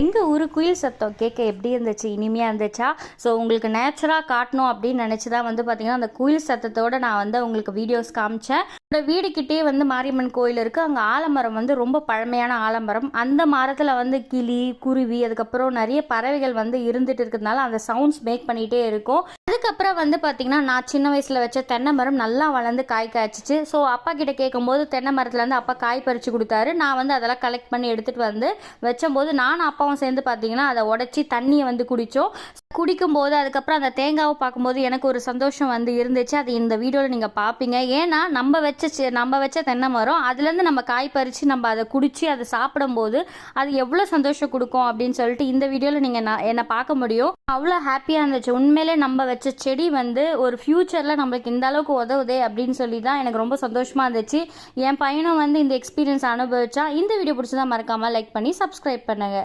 எங்கள் ஊர் குயில் சத்தம் கேட்க எப்படி இருந்துச்சு? இனிமையாக இருந்துச்சா? ஸோ உங்களுக்கு நேச்சராக காட்டணும் அப்படின்னு நினச்சி தான் வந்து பார்த்திங்கன்னா அந்த குயில் சத்தத்தோடு நான் வந்து உங்களுக்கு வீடியோஸ் காமிச்சேன். என்னோட வீடுக்கிட்டே வந்து மாரியம்மன் கோயில் இருக்குது. அங்கே ஆலமரம் வந்து ரொம்ப பழமையான ஆலமரம். அந்த மரத்தில் வந்து கிளி, குருவி, அதுக்கப்புறம் நிறைய பறவைகள் வந்து இருந்துட்டு இருக்கிறதுனால அந்த சவுண்ட்ஸ் மேக் பண்ணிகிட்டே இருக்கும். அதுக்கப்புறம் வந்து பார்த்திங்கன்னா நான் சின்ன வயசில் வச்ச தென்னை மரம் நல்லா வளர்ந்து காய் காய்ச்சிச்சு. ஸோ அப்பா கிட்ட கேட்கும்போது தென்னை மரத்துலேருந்து அப்பா காய் பறித்து கொடுத்தாரு. நான் வந்து அதெல்லாம் கலெக்ட் பண்ணி எடுத்துகிட்டு வந்து வச்சம்போது நானும் அப்பாவும் சேர்ந்து பார்த்திங்கன்னா அதை உடச்சி தண்ணியை வந்து குடித்தோம். குடிக்கும்போது அதுக்கப்புறம் அந்த தேங்காவை பார்க்கும்போது எனக்கு ஒரு சந்தோஷம் வந்து இருந்துச்சு. அது இந்த வீடியோவில் நீங்கள் பார்ப்பீங்க. ஏன்னா நம்ம வச்ச தென்னை மரம் அதுலேருந்து நம்ம காய் பறித்து நம்ம அதை குடித்து அதை சாப்பிடும்போது அது எவ்வளோ சந்தோஷம் கொடுக்கும் அப்படின்னு சொல்லிட்டு இந்த வீடியோவில் நீங்கள் என்னை பார்க்க முடியும். அவ்வளோ ஹாப்பியாக இருந்துச்சு. உண்மையிலே நம்ம வச்ச செடி வந்து ஒரு ஃப்யூச்சரில் நம்மளுக்கு இந்த அளவுக்கு உதவுதே அப்படின்னு சொல்லி தான் எனக்கு ரொம்ப சந்தோஷமாக இருந்துச்சு. என் பையனும் வந்து இந்த எக்ஸ்பீரியன்ஸ் அனுபவிச்சா. இந்த வீடியோ பிடிச்சதா மறக்காமல் லைக் பண்ணி சப்ஸ்கிரைப் பண்ணுங்கள்.